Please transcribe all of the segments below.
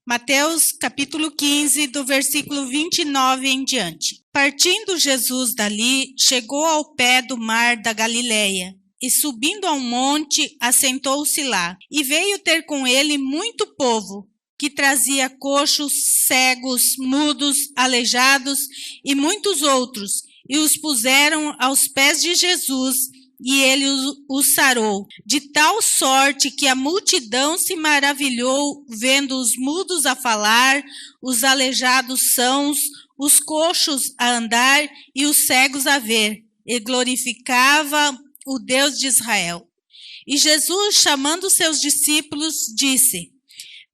Mateus capítulo 15, do versículo 29 em diante. Partindo Jesus dali, chegou ao pé do mar da Galileia, e subindo a um monte, assentou-se lá. E veio ter com ele muito povo, que trazia coxos, cegos, mudos, aleijados e muitos outros, e os puseram aos pés de Jesus, e ele os sarou, de tal sorte que a multidão se maravilhou, vendo os mudos a falar, os aleijados sãos, os coxos a andar e os cegos a ver, e glorificava o Deus de Israel. E Jesus, chamando seus discípulos, disse: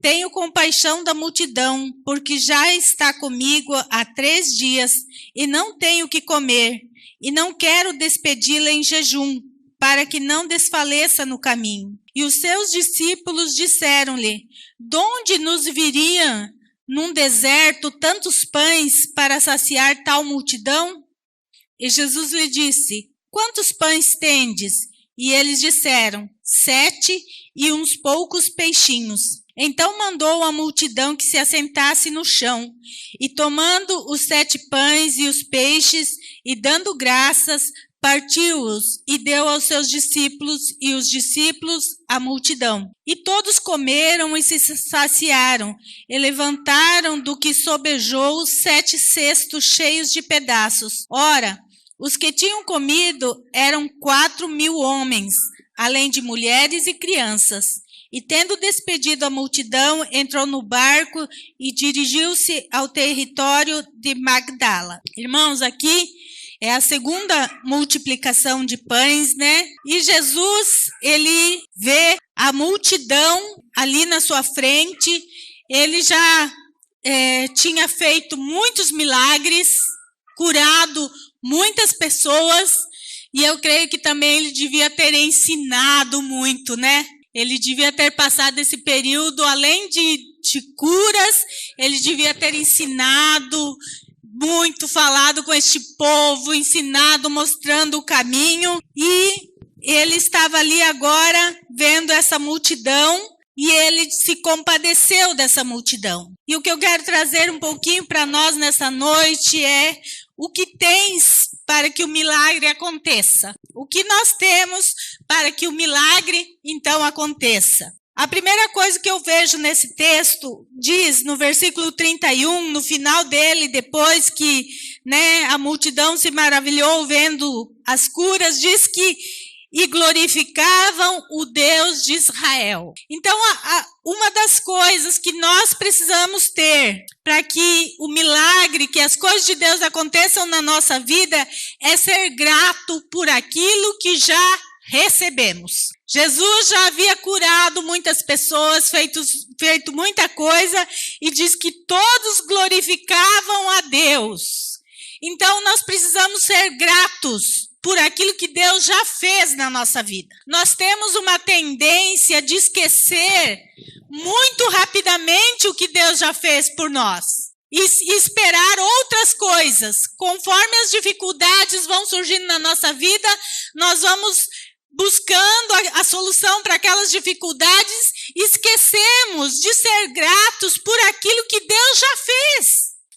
Tenho compaixão da multidão, porque já está comigo há 3 dias, e não tenho o que comer, e não quero despedi-la em jejum, para que não desfaleça no caminho. E os seus discípulos disseram-lhe: Donde nos viriam num deserto tantos pães para saciar tal multidão? E Jesus lhe disse: Quantos pães tendes? E eles disseram: 7 e uns poucos peixinhos. Então mandou a multidão que se assentasse no chão, e tomando os 7 pães e os peixes, e dando graças, partiu-os e deu aos seus discípulos, e os discípulos à multidão. E todos comeram e se saciaram, e levantaram do que sobejou 7 cestos cheios de pedaços. Ora, os que tinham comido eram 4.000 homens, além de mulheres e crianças. E tendo despedido a multidão, entrou no barco e dirigiu-se ao território de Magdala. Irmãos, aqui é a segunda multiplicação de pães, né? E Jesus, ele vê a multidão ali na sua frente. Ele já tinha feito muitos milagres, curado muitas pessoas. E eu creio que também ele devia ter ensinado muito, né? Ele devia ter passado esse período, além de curas, ele devia ter ensinado muito, falado com este povo, ensinado, mostrando o caminho. E ele estava ali agora vendo essa multidão e ele se compadeceu dessa multidão. E o que eu quero trazer um pouquinho para nós nessa noite é: o que tens para que o milagre aconteça? O que nós temos para que o milagre, então, aconteça? A primeira coisa que eu vejo nesse texto, diz no versículo 31, no final dele, depois que a multidão se maravilhou vendo as curas, diz que e glorificavam o Deus de Israel. Então, uma das coisas que nós precisamos ter para que o milagre, que as coisas de Deus aconteçam na nossa vida, é ser grato por aquilo que já recebemos. Jesus já havia curado muitas pessoas, feito muita coisa, e diz que todos glorificavam a Deus. Então, nós precisamos ser gratos por aquilo que Deus já fez na nossa vida. Nós temos uma tendência de esquecer muito rapidamente o que Deus já fez por nós e esperar outras coisas. Conforme as dificuldades vão surgindo na nossa vida, nós vamos buscando a solução para aquelas dificuldades e esquecemos de ser gratos por aquilo que Deus já fez.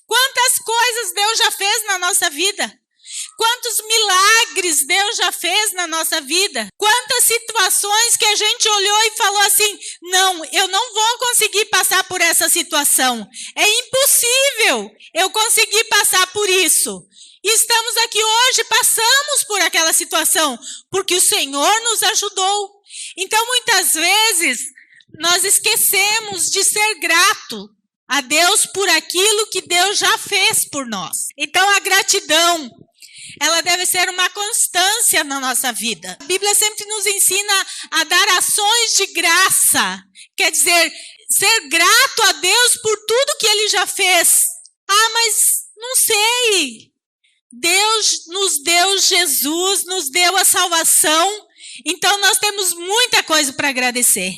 Quantas coisas Deus já fez na nossa vida? Quantos milagres Deus já fez na nossa vida? Quantas situações que a gente olhou e falou assim: não, eu não vou conseguir passar por essa situação. É impossível eu conseguir passar por isso. E estamos aqui hoje, passamos por aquela situação, porque o Senhor nos ajudou. Então, muitas vezes, nós esquecemos de ser grato a Deus por aquilo que Deus já fez por nós. Então, a gratidão, ela deve ser uma constância na nossa vida. A Bíblia sempre nos ensina a dar ações de graça. Quer dizer, ser grato a Deus por tudo que Ele já fez. Ah, mas não sei. Deus nos deu Jesus, nos deu a salvação. Então, nós temos muita coisa para agradecer.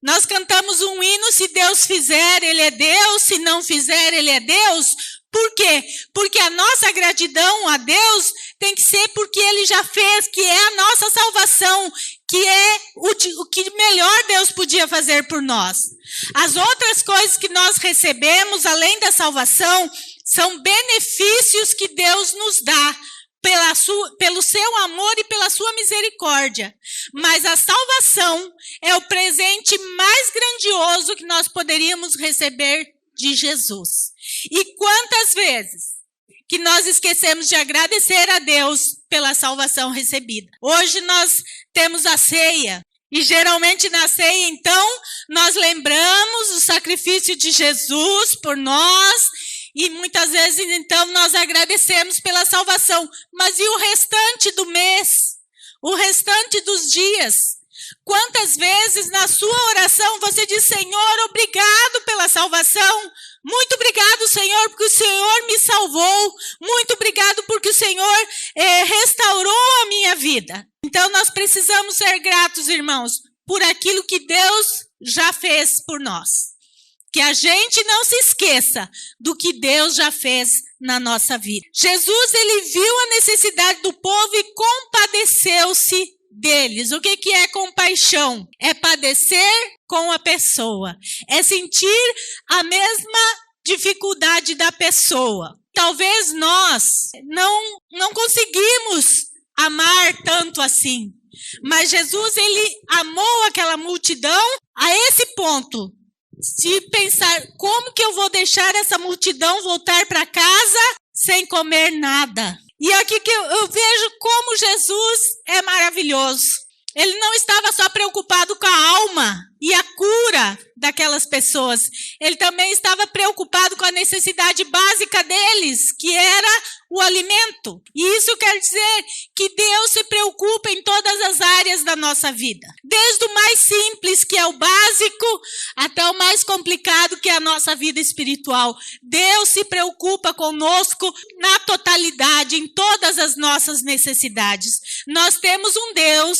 Nós cantamos um hino: se Deus fizer, Ele é Deus. Se não fizer, Ele é Deus. Por quê? Porque a nossa gratidão a Deus tem que ser porque Ele já fez, que é a nossa salvação, que é o que melhor Deus podia fazer por nós. As outras coisas que nós recebemos, além da salvação, são benefícios que Deus nos dá pelo seu amor e pela sua misericórdia. Mas a salvação é o presente mais grandioso que nós poderíamos receber de Jesus. E quantas vezes que nós esquecemos de agradecer a Deus pela salvação recebida. Hoje nós temos a ceia. E geralmente na ceia, então, nós lembramos o sacrifício de Jesus por nós. E muitas vezes, então, nós agradecemos pela salvação. Mas e o restante do mês? O restante dos dias? Quantas vezes na sua oração você diz: Senhor, obrigado pela salvação. Muito obrigado, Senhor, porque o Senhor me salvou. Muito obrigado porque o Senhor restaurou a minha vida. Então, nós precisamos ser gratos, irmãos, por aquilo que Deus já fez por nós. Que a gente não se esqueça do que Deus já fez na nossa vida. Jesus, ele viu a necessidade do povo e compadeceu-se deles. O que é compaixão? É padecer com a pessoa. É sentir a mesma dificuldade da pessoa. Talvez nós não conseguimos amar tanto assim. Mas Jesus, ele amou aquela multidão a esse ponto. Se pensar, como que eu vou deixar essa multidão voltar para casa sem comer nada? E aqui que eu vejo como Jesus é maravilhoso. Ele não estava só preocupado com a alma e a cura daquelas pessoas. Ele também estava preocupado com a necessidade básica deles, que era o alimento. E isso quer dizer que Deus se preocupa em todas as áreas da nossa vida. Desde o mais simples, que é o básico, até o mais complicado, que é a nossa vida espiritual. Deus se preocupa conosco na totalidade, em todas as nossas necessidades. Nós temos um Deus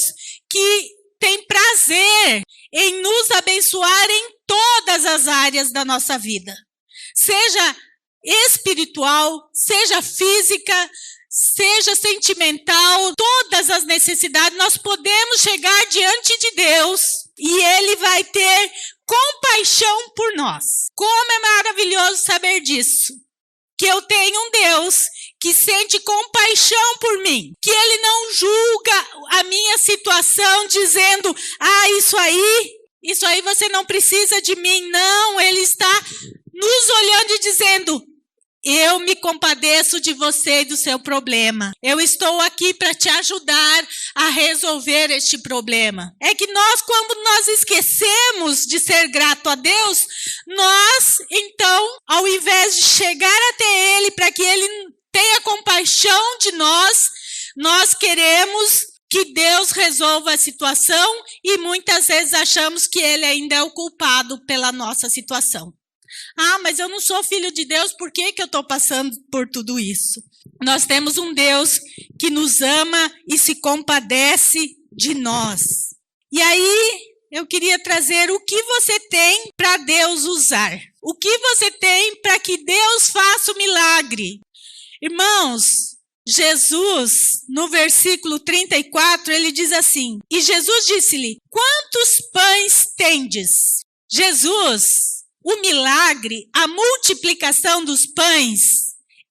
que tem prazer em nos abençoar em todas as áreas da nossa vida. Seja espiritual, seja física, seja sentimental, todas as necessidades, nós podemos chegar diante de Deus e Ele vai ter compaixão por nós. Como é maravilhoso saber disso. Que eu tenho um Deus que sente compaixão por mim, que Ele não julga a minha situação dizendo: isso aí você não precisa de mim. Não, Ele está nos olhando e dizendo: eu me compadeço de você e do seu problema. Eu estou aqui para te ajudar a resolver este problema. É que quando nós esquecemos de ser grato a Deus, nós, então, ao invés de chegar até Ele para que Ele tenha compaixão de nós, nós queremos que Deus resolva a situação e muitas vezes achamos que Ele ainda é o culpado pela nossa situação. Mas eu não sou filho de Deus, por que eu estou passando por tudo isso? Nós temos um Deus que nos ama e se compadece de nós. E aí, eu queria trazer o que você tem para Deus usar. O que você tem para que Deus faça o milagre. Irmãos, Jesus, no versículo 34, ele diz assim: e Jesus disse-lhe: quantos pães tendes? Jesus, o milagre, a multiplicação dos pães,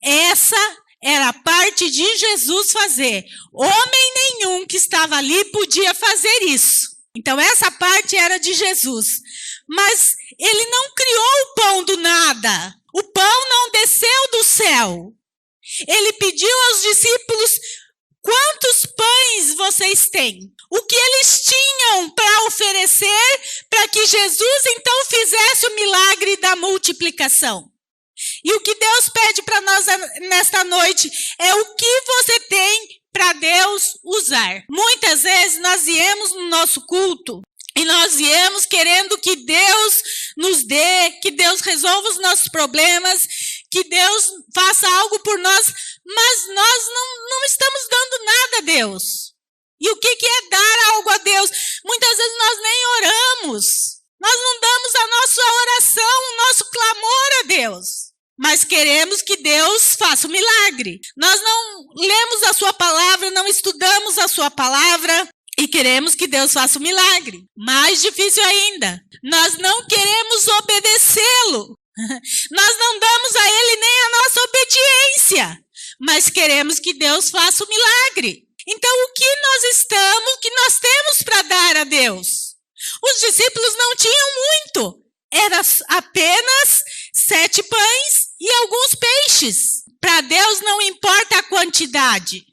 essa era a parte de Jesus fazer. Homem nenhum que estava ali podia fazer isso. Então essa parte era de Jesus. Mas ele não criou o pão do nada. O pão não desceu do céu. Ele pediu aos discípulos: quantos pães vocês têm? O que eles tinham para oferecer para que Jesus então fizesse o milagre da multiplicação. E o que Deus pede para nós nesta noite é o que você tem para Deus usar. Muitas vezes nós viemos no nosso culto e nós viemos querendo que Deus nos dê, que Deus resolva os nossos problemas, que Deus faça algo por nós, mas nós não estamos dando nada a Deus. E o que é dar algo a Deus? Muitas vezes nós nem oramos, nós não damos a nossa oração, o nosso clamor a Deus, mas queremos que Deus faça o milagre. Nós não lemos a sua palavra, não estudamos a sua palavra, E queremos que Deus faça um milagre. Mais difícil ainda, nós não queremos obedecê-lo. Nós não damos a Ele nem a nossa obediência, mas queremos que Deus faça um milagre. Então, o que nós temos para dar a Deus? Os discípulos não tinham muito. Era apenas 7 pães e alguns peixes. Para Deus não importa a quantidade.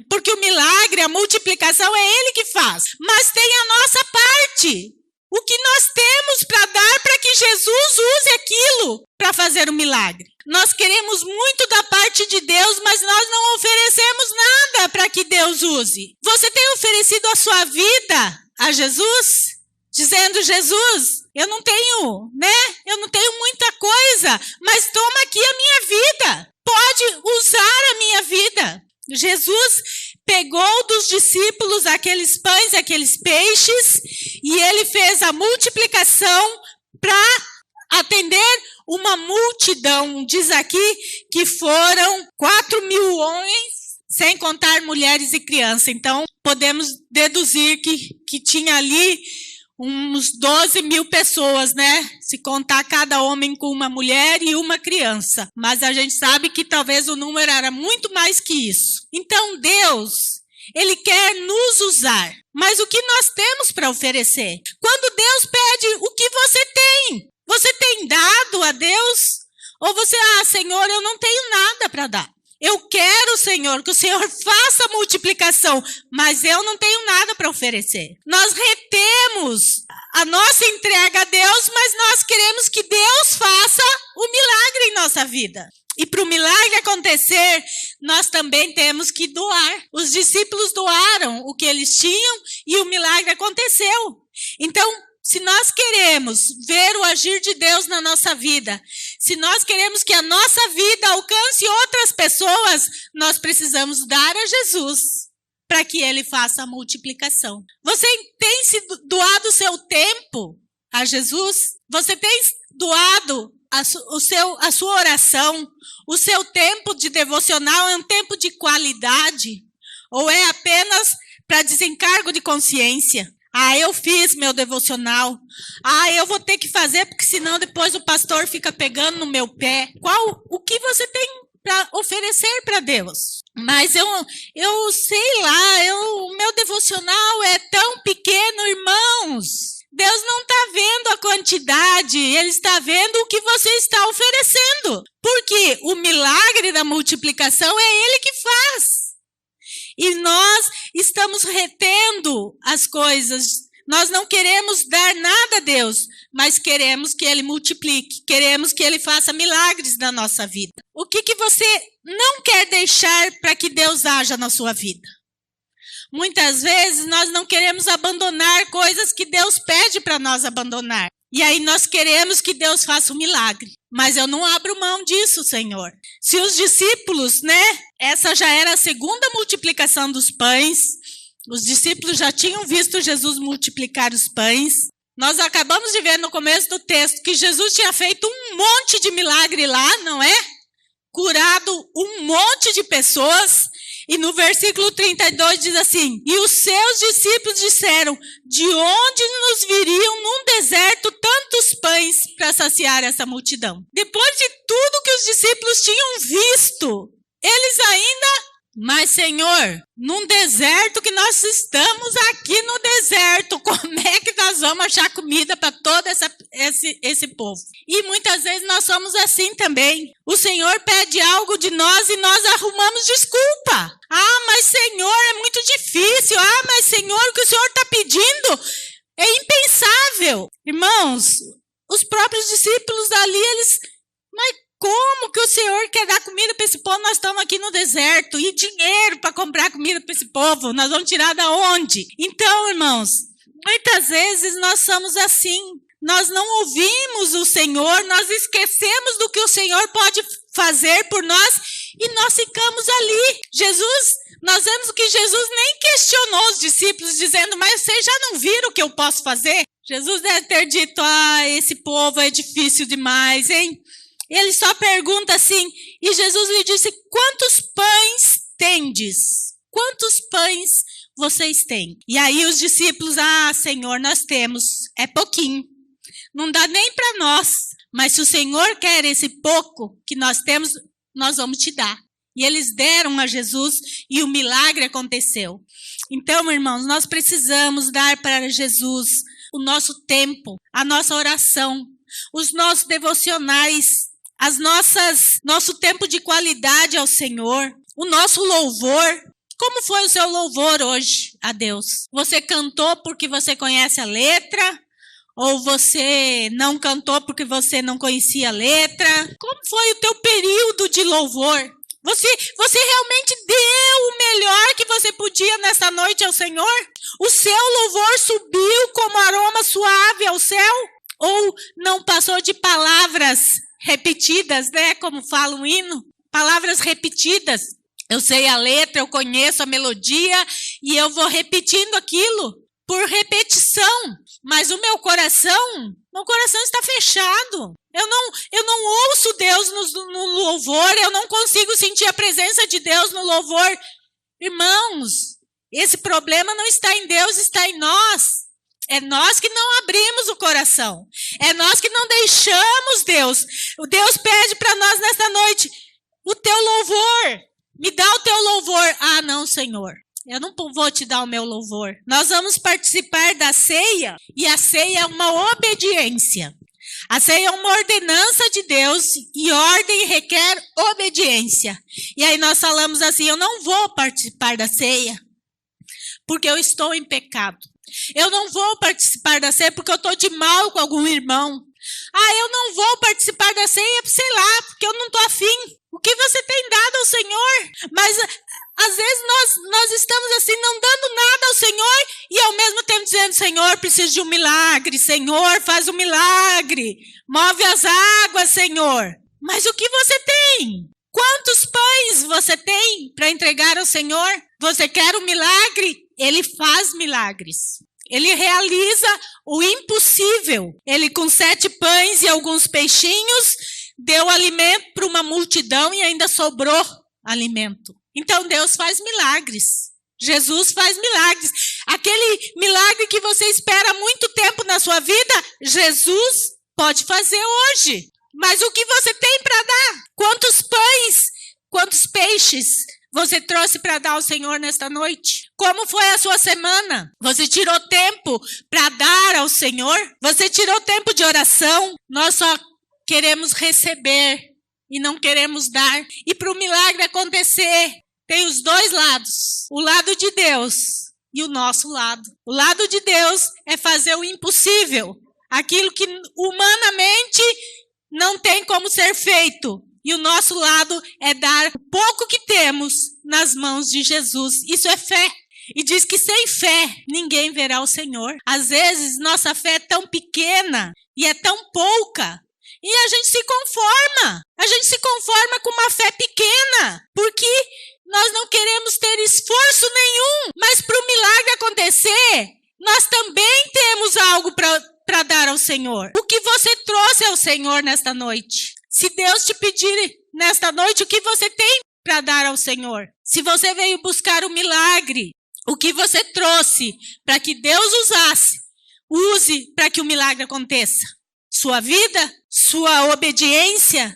Porque o milagre, a multiplicação é Ele que faz. Mas tem a nossa parte. O que nós temos para dar para que Jesus use aquilo para fazer o milagre. Nós queremos muito da parte de Deus, mas nós não oferecemos nada para que Deus use. Você tem oferecido a sua vida a Jesus? Dizendo, Jesus, eu não tenho muita coisa, mas toma aqui a minha vida. Pode usar a minha vida. Jesus pegou dos discípulos aqueles pães, aqueles peixes, e ele fez a multiplicação para atender uma multidão. Diz aqui que foram 4.000 homens, sem contar mulheres e crianças. Então, podemos deduzir que tinha ali uns 12.000 pessoas, né? Se contar cada homem com uma mulher e uma criança. Mas a gente sabe que talvez o número era muito mais que isso. Então Deus, Ele quer nos usar. Mas o que nós temos para oferecer? Quando Deus pede, o que você tem? Você tem dado a Deus? Ou você, Senhor, eu não tenho nada para dar. Eu quero, Senhor, que o Senhor faça a multiplicação, mas eu não tenho nada para oferecer. Nós retemos a nossa entrega a Deus, mas nós queremos que Deus faça o milagre em nossa vida. E para o milagre acontecer, nós também temos que doar. Os discípulos doaram o que eles tinham e o milagre aconteceu. Então, se nós queremos ver o agir de Deus na nossa vida, se nós queremos que a nossa vida alcance outras pessoas, nós precisamos dar a Jesus para que Ele faça a multiplicação. Você tem doado o seu tempo a Jesus? Você tem doado a sua oração? O seu tempo de devocional é um tempo de qualidade? Ou é apenas para desencargo de consciência? Eu fiz meu devocional. Eu vou ter que fazer, porque senão depois o pastor fica pegando no meu pé. O que você tem para oferecer para Deus? Mas eu sei lá, o meu devocional é tão pequeno, irmãos. Deus não está vendo a quantidade, Ele está vendo o que você está oferecendo. Porque o milagre da multiplicação é Ele que faz. E nós estamos retendo as coisas. Nós não queremos dar nada a Deus, mas queremos que Ele multiplique. Queremos que Ele faça milagres na nossa vida. O que você não quer deixar para que Deus haja na sua vida? Muitas vezes nós não queremos abandonar coisas que Deus pede para nós abandonar. E aí nós queremos que Deus faça um milagre. Mas eu não abro mão disso, Senhor. Se os discípulos, essa já era a segunda multiplicação dos pães. Os discípulos já tinham visto Jesus multiplicar os pães. Nós acabamos de ver no começo do texto que Jesus tinha feito um monte de milagre lá, não é? Curado um monte de pessoas. E no versículo 32 diz assim: e os seus discípulos disseram, de onde nos viriam num deserto tantos pães para saciar essa multidão? Depois de tudo que os discípulos tinham visto, eles ainda, mas Senhor, num deserto que nós estamos aqui no deserto, como é que nós vamos achar comida para todo esse povo? E muitas vezes nós somos assim também. O Senhor pede algo de nós e nós arrumamos desculpa. Mas Senhor, é muito difícil. Mas Senhor, o que o Senhor está pedindo é impensável. Irmãos, os próprios discípulos ali, mas como que o Senhor quer dar comida para esse povo? Nós estamos aqui no deserto. E dinheiro para comprar comida para esse povo? Nós vamos tirar da onde? Então, irmãos, muitas vezes nós somos assim. Nós não ouvimos o Senhor, nós esquecemos do que o Senhor pode fazer por nós e nós ficamos ali. Nós vemos que Jesus nem questionou os discípulos, dizendo, mas vocês já não viram o que eu posso fazer? Jesus deve ter dito, esse povo é difícil demais, hein? Ele só pergunta assim, e Jesus lhe disse, quantos pães tendes? Quantos pães vocês têm? E aí os discípulos, Senhor, nós temos, é pouquinho. Não dá nem para nós. Mas se o Senhor quer esse pouco que nós temos, nós vamos te dar. E eles deram a Jesus e o milagre aconteceu. Então, irmãos, nós precisamos dar para Jesus o nosso tempo, a nossa oração, os nossos devocionais, nosso tempo de qualidade ao Senhor, o nosso louvor. Como foi o seu louvor hoje a Deus? Você cantou porque você conhece a letra? Ou você não cantou porque você não conhecia a letra? Como foi o teu período de louvor? Você realmente deu o melhor que você podia nessa noite ao Senhor? O seu louvor subiu como aroma suave ao céu? Ou não passou de palavras repetidas, né? Como fala um hino? Palavras repetidas. Eu sei a letra, eu conheço a melodia e eu vou repetindo aquilo por repetição. Mas o meu coração está fechado. Eu não ouço Deus no louvor, eu não consigo sentir a presença de Deus no louvor. Irmãos, esse problema não está em Deus, está em nós. É nós que não abrimos o coração. É nós que não deixamos Deus. O Deus pede para nós nesta noite, o teu louvor. Me dá o teu louvor. Não, Senhor. Eu não vou te dar o meu louvor. Nós vamos participar da ceia, e a ceia é uma obediência. A ceia é uma ordenança de Deus, e ordem requer obediência. E aí nós falamos assim, eu não vou participar da ceia, porque eu estou em pecado. Eu não vou participar da ceia porque eu estou de mal com algum irmão. Eu não vou participar da ceia, sei lá, porque eu não estou afim. O que você tem dado ao Senhor? Mas às vezes nós estamos assim, não dando nada ao Senhor e ao mesmo tempo dizendo, Senhor, preciso de um milagre. Senhor, faz um milagre. Move as águas, Senhor. Mas o que você tem? Quantos pães você tem para entregar ao Senhor? Você quer um milagre? Ele faz milagres. Ele realiza o impossível. Ele, com 7 pães e alguns peixinhos, deu alimento para uma multidão e ainda sobrou alimento. Então Deus faz milagres. Jesus faz milagres. Aquele milagre que você espera há muito tempo na sua vida, Jesus pode fazer hoje. Mas o que você tem para dar? Quantos pães, quantos peixes você trouxe para dar ao Senhor nesta noite? Como foi a sua semana? Você tirou tempo para dar ao Senhor? Você tirou tempo de oração? Nós só queremos receber e não queremos dar. E para o milagre acontecer, tem os dois lados. O lado de Deus e o nosso lado. O lado de Deus é fazer o impossível. Aquilo que humanamente não tem como ser feito. E o nosso lado é dar o pouco que temos nas mãos de Jesus. Isso é fé. E diz que sem fé ninguém verá o Senhor. Às vezes nossa fé é tão pequena e é tão pouca. E a gente se conforma. A gente se conforma com uma fé pequena. Porque nós não queremos ter esforço nenhum. Mas para o milagre acontecer, nós também temos algo para dar ao Senhor. O que você trouxe ao Senhor nesta noite? Se Deus te pedir nesta noite, o que você tem para dar ao Senhor? Se você veio buscar o milagre, o que você trouxe para que Deus use para que o milagre aconteça? Sua vida? Sua obediência?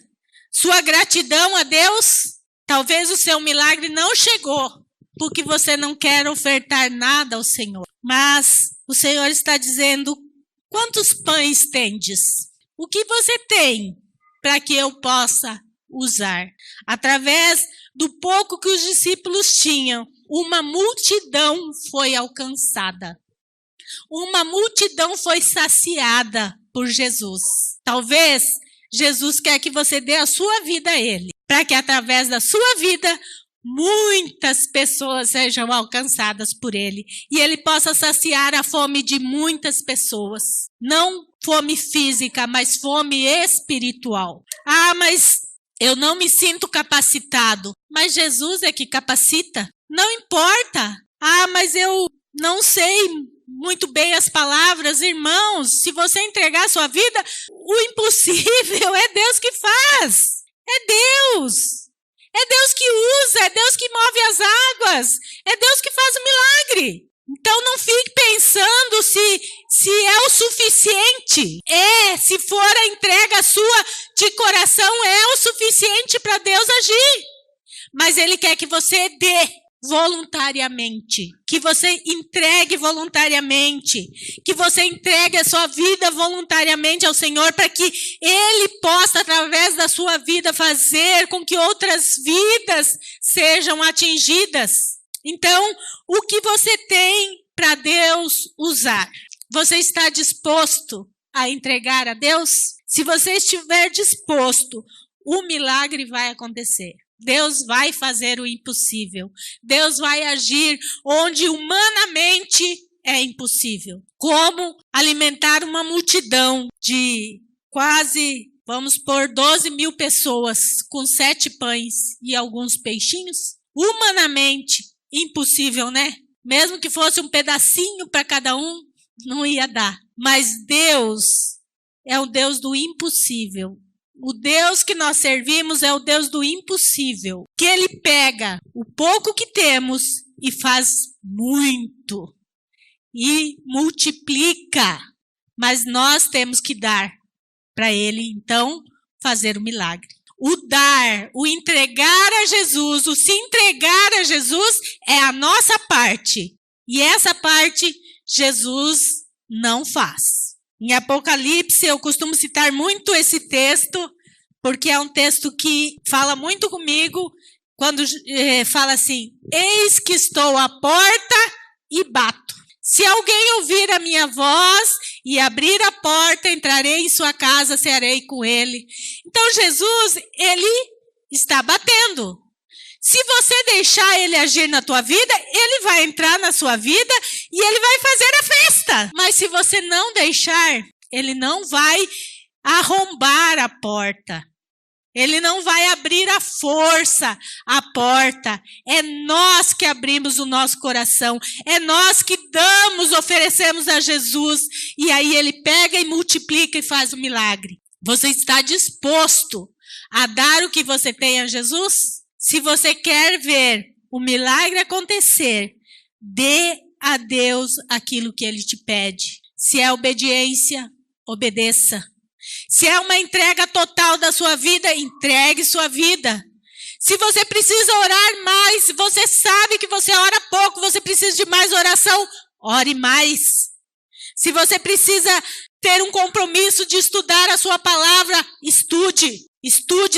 Sua gratidão a Deus? Talvez o seu milagre não chegou, porque você não quer ofertar nada ao Senhor. Mas o Senhor está dizendo, quantos pães tendes? O que você tem para que eu possa usar? Através do pouco que os discípulos tinham, uma multidão foi alcançada. Uma multidão foi saciada por Jesus. Talvez Jesus quer que você dê a sua vida a Ele, para que através da sua vida, muitas pessoas sejam alcançadas por Ele. E Ele possa saciar a fome de muitas pessoas. Não fome física, mas fome espiritual. Mas eu não me sinto capacitado. Mas Jesus é que capacita. Não importa. Mas eu não sei muito bem as palavras. Irmãos, se você entregar a sua vida, o impossível é Deus que faz. É Deus. É Deus que usa, é Deus que move as águas, é Deus que faz o milagre. Então não fique pensando se é o suficiente. Se for a entrega sua de coração, é o suficiente para Deus agir. Mas Ele quer que você dê voluntariamente, que você entregue voluntariamente, que você entregue a sua vida voluntariamente ao Senhor, para que Ele possa, através da sua vida, fazer com que outras vidas sejam atingidas. Então, o que você tem para Deus usar? Você está disposto a entregar a Deus? Se você estiver disposto, o milagre vai acontecer. Deus vai fazer o impossível. Deus vai agir onde humanamente é impossível. Como alimentar uma multidão de quase, vamos pôr, 12 mil pessoas com 7 pães e alguns peixinhos? Humanamente impossível, né? Mesmo que fosse um pedacinho para cada um, não ia dar. Mas Deus é o Deus do impossível. O Deus que nós servimos é o Deus do impossível. Que Ele pega o pouco que temos e faz muito. E multiplica. Mas nós temos que dar para Ele, então, fazer o milagre. O dar, o entregar a Jesus, o se entregar a Jesus é a nossa parte. E essa parte Jesus não faz. Em Apocalipse eu costumo citar muito esse texto, porque é um texto que fala muito comigo, quando fala assim: eis que estou à porta e bato. Se alguém ouvir a minha voz e abrir a porta, entrarei em sua casa, cearei com ele. Então Jesus, Ele está batendo. Se você deixar Ele agir na tua vida, Ele vai entrar na sua vida e Ele vai fazer a festa. Mas se você não deixar, Ele não vai arrombar a porta. Ele não vai abrir à força a porta. É nós que abrimos o nosso coração. É nós que damos, oferecemos a Jesus. E aí Ele pega e multiplica e faz o milagre. Você está disposto a dar o que você tem a Jesus? Se você quer ver o milagre acontecer, dê a Deus aquilo que Ele te pede. Se é obediência, obedeça. Se é uma entrega total da sua vida, entregue sua vida. Se você precisa orar mais, se você sabe que você ora pouco, você precisa de mais oração, ore mais. Se você precisa ter um compromisso de estudar a sua palavra, estude,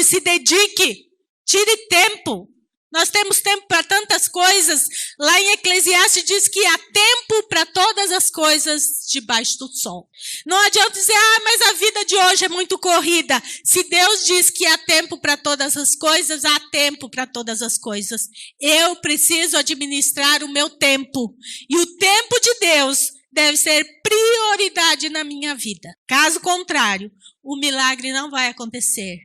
se dedique, tire tempo. Nós temos tempo para tantas coisas. Lá em Eclesiastes diz que há tempo para todas as coisas debaixo do sol. Não adianta dizer, mas a vida de hoje é muito corrida. Se Deus diz que há tempo para todas as coisas, há tempo para todas as coisas. Eu preciso administrar o meu tempo. E o tempo de Deus deve ser prioridade na minha vida. Caso contrário, o milagre não vai acontecer.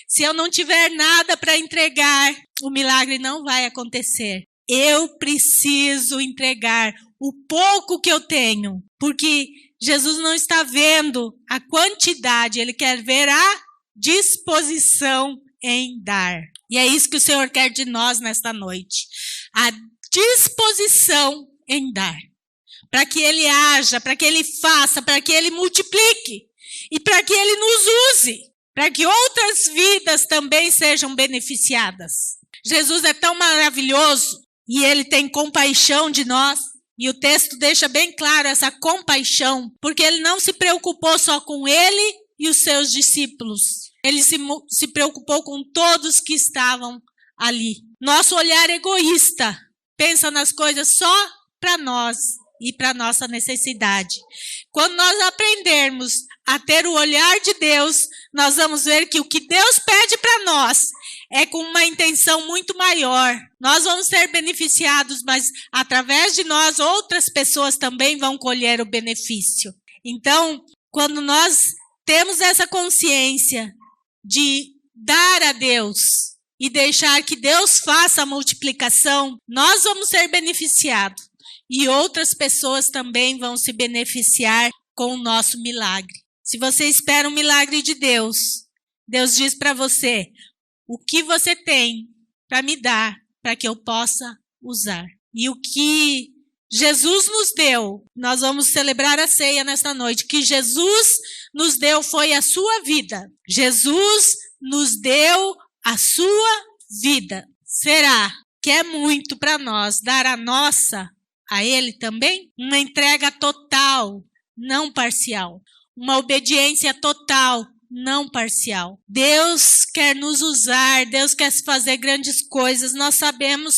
Se eu não tiver nada para entregar, o milagre não vai acontecer. Eu preciso entregar o pouco que eu tenho, porque Jesus não está vendo a quantidade, Ele quer ver a disposição em dar. E é isso que o Senhor quer de nós nesta noite. A disposição em dar. Para que Ele haja, para que Ele faça, para que Ele multiplique e para que Ele nos use. Para que outras vidas também sejam beneficiadas. Jesus é tão maravilhoso e Ele tem compaixão de nós. E o texto deixa bem claro essa compaixão, porque Ele não se preocupou só com Ele e os seus discípulos. Ele se preocupou com todos que estavam ali. Nosso olhar egoísta pensa nas coisas só para nós e para nossa necessidade. Quando nós aprendermos a ter o olhar de Deus, nós vamos ver que o que Deus pede para nós é com uma intenção muito maior. Nós vamos ser beneficiados, mas através de nós, outras pessoas também vão colher o benefício. Então, quando nós temos essa consciência de dar a Deus e deixar que Deus faça a multiplicação, nós vamos ser beneficiados. E outras pessoas também vão se beneficiar com o nosso milagre. Se você espera um milagre de Deus, Deus diz para você, o que você tem para me dar, para que eu possa usar. E o que Jesus nos deu, nós vamos celebrar a ceia nesta noite, que Jesus nos deu foi a sua vida. Jesus nos deu a sua vida. Será que é muito para nós dar a nossa a Ele também? Uma entrega total, não parcial. Uma obediência total, não parcial. Deus quer nos usar, Deus quer fazer grandes coisas. Nós sabemos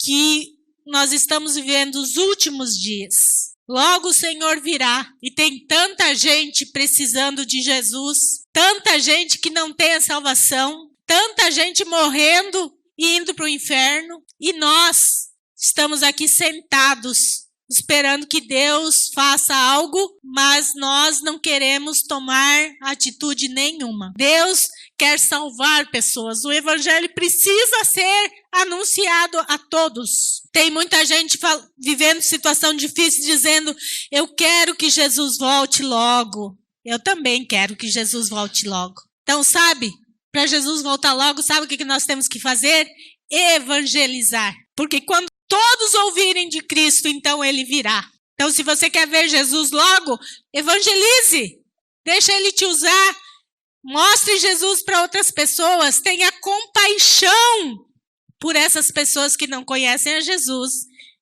que nós estamos vivendo os últimos dias. Logo o Senhor virá e tem tanta gente precisando de Jesus, tanta gente que não tem a salvação, tanta gente morrendo e indo para o inferno. E nós estamos aqui sentados, esperando que Deus faça algo, mas nós não queremos tomar atitude nenhuma. Deus quer salvar pessoas. O evangelho precisa ser anunciado a todos. Tem muita gente vivendo situação difícil, dizendo, eu quero que Jesus volte logo. Eu também quero que Jesus volte logo. Então, sabe, para Jesus voltar logo, sabe o que nós temos que fazer? Evangelizar. Porque quando todos ouvirem de Cristo, então Ele virá. Então, se você quer ver Jesus logo, evangelize. Deixa Ele te usar. Mostre Jesus para outras pessoas. Tenha compaixão por essas pessoas que não conhecem a Jesus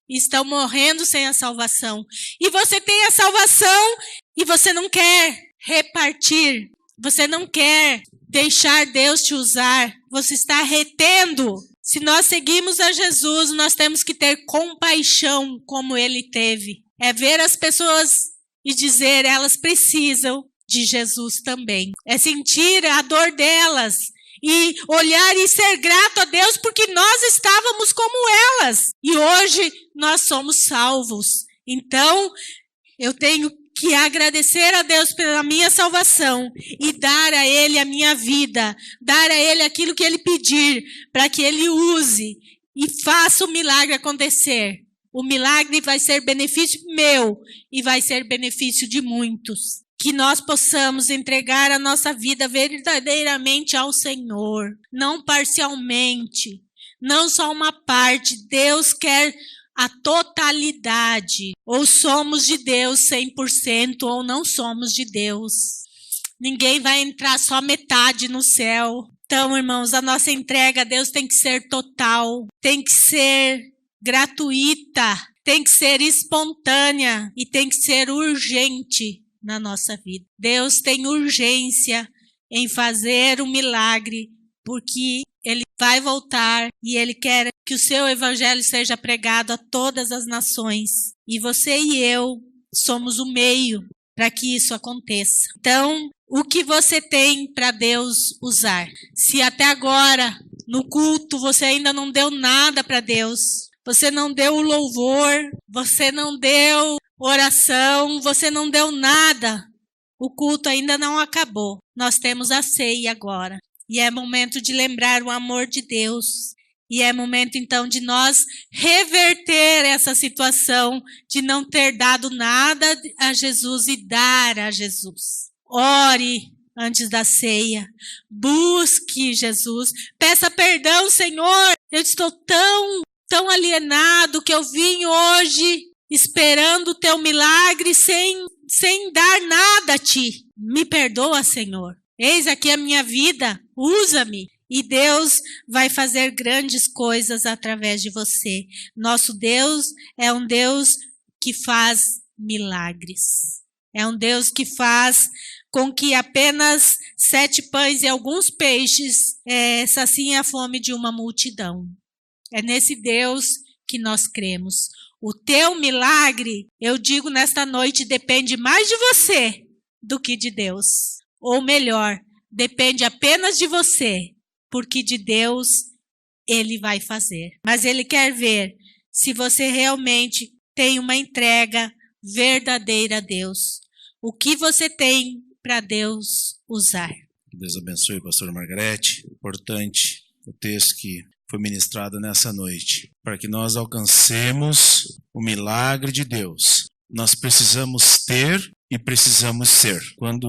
e estão morrendo sem a salvação. E você tem a salvação e você não quer repartir. Você não quer deixar Deus te usar. Você está retendo. Se nós seguimos a Jesus, nós temos que ter compaixão como Ele teve. É ver as pessoas e dizer, elas precisam de Jesus também. É sentir a dor delas e olhar e ser grato a Deus porque nós estávamos como elas. E hoje nós somos salvos. Então, eu tenho que agradecer a Deus pela minha salvação e dar a Ele a minha vida, dar a Ele aquilo que Ele pedir, para que Ele use e faça o milagre acontecer. O milagre vai ser benefício meu e vai ser benefício de muitos. Que nós possamos entregar a nossa vida verdadeiramente ao Senhor, não parcialmente, não só uma parte. Deus quer a totalidade. Ou somos de Deus 100% ou não somos de Deus. Ninguém vai entrar só metade no céu. Então, irmãos, a nossa entrega a Deus tem que ser total, tem que ser gratuita, tem que ser espontânea e tem que ser urgente na nossa vida. Deus tem urgência em fazer um milagre, porque Ele vai voltar e Ele quer que o seu evangelho seja pregado a todas as nações. E você e eu somos o meio para que isso aconteça. Então, o que você tem para Deus usar? Se até agora, no culto, você ainda não deu nada para Deus, você não deu o louvor, você não deu oração, você não deu nada, o culto ainda não acabou. Nós temos a ceia agora. E é momento de lembrar o amor de Deus. E é momento, então, de nós reverter essa situação de não ter dado nada a Jesus e dar a Jesus. Ore antes da ceia. Busque Jesus. Peça perdão, Senhor. Eu estou tão alienado que eu vim hoje esperando o teu milagre sem dar nada a ti. Me perdoa, Senhor. Eis aqui a minha vida. Usa-me. E Deus vai fazer grandes coisas através de você. Nosso Deus é um Deus que faz milagres. É um Deus que faz com que apenas 7 pães e alguns peixes saciem a fome de uma multidão. É nesse Deus que nós cremos. O teu milagre, eu digo nesta noite, depende mais de você do que de Deus. Ou melhor, depende apenas de você. Porque de Deus Ele vai fazer. Mas Ele quer ver se você realmente tem uma entrega verdadeira a Deus. O que você tem para Deus usar. Deus abençoe, pastora Margarete. Importante o texto que foi ministrado nessa noite. Para que nós alcancemos o milagre de Deus, nós precisamos ter e precisamos ser. Quando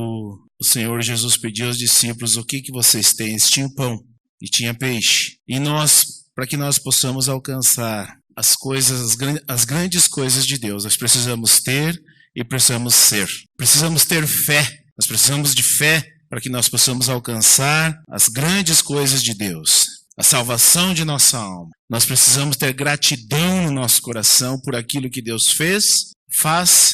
o Senhor Jesus pediu aos discípulos, o que vocês têm? Eles tinham pão e tinha peixe. E nós para que nós possamos alcançar as grandes coisas de Deus. Nós precisamos ter e precisamos ser. Precisamos ter fé. Nós precisamos de fé para que nós possamos alcançar as grandes coisas de Deus, a salvação de nossa alma. Nós precisamos ter gratidão no nosso coração por aquilo que Deus fez, faz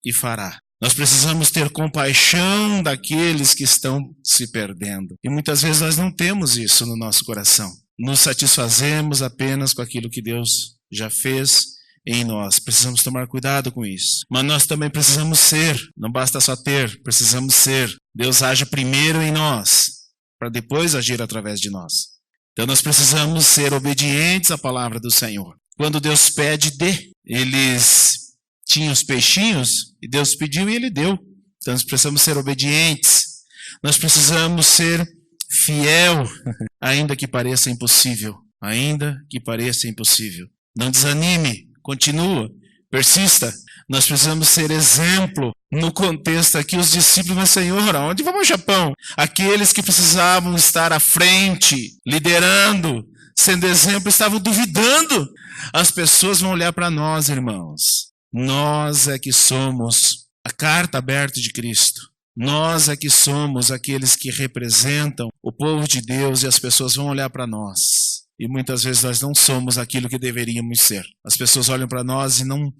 e fará. Nós precisamos ter compaixão daqueles que estão se perdendo. E muitas vezes nós não temos isso no nosso coração. Nos satisfazemos apenas com aquilo que Deus já fez em nós. Precisamos tomar cuidado com isso. Mas nós também precisamos ser. Não basta só ter, precisamos ser. Deus age primeiro em nós, para depois agir através de nós. Então nós precisamos ser obedientes à palavra do Senhor. Quando Deus pede, dê. Eles tinham os peixinhos e Deus pediu e Ele deu. Então nós precisamos ser obedientes. Nós precisamos ser fiel, ainda que pareça impossível. Ainda que pareça impossível. Não desanime, continua, persista. Nós precisamos ser exemplo. No contexto aqui, os discípulos, mas Senhor, aonde vamos ao Japão? Aqueles que precisavam estar à frente, liderando, sendo exemplo, estavam duvidando. As pessoas vão olhar para nós, irmãos. Nós é que somos a carta aberta de Cristo. Nós é que somos aqueles que representam o povo de Deus e as pessoas vão olhar para nós. E muitas vezes nós não somos aquilo que deveríamos ser. As pessoas olham para nós e não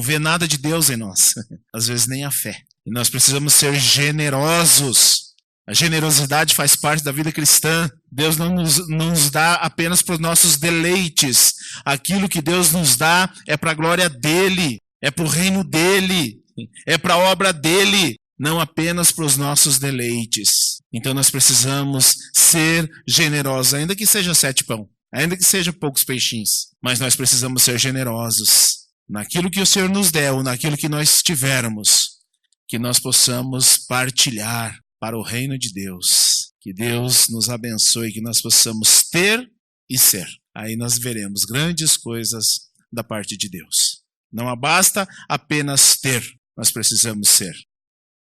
vê nada de Deus em nós. Às vezes nem a fé. E nós precisamos ser generosos. A generosidade faz parte da vida cristã. Deus não nos dá apenas para os nossos deleites. Aquilo que Deus nos dá é para a glória dEle. É para o reino dEle. É para a obra dEle. Não apenas para os nossos deleites. Então nós precisamos ser generosos, ainda que seja 7 pão, ainda que seja poucos peixinhos, mas nós precisamos ser generosos naquilo que o Senhor nos deu, naquilo que nós tivermos, que nós possamos partilhar para o reino de Deus. Que Deus nos abençoe, que nós possamos ter e ser. Aí nós veremos grandes coisas da parte de Deus. Não basta apenas ter, nós precisamos ser.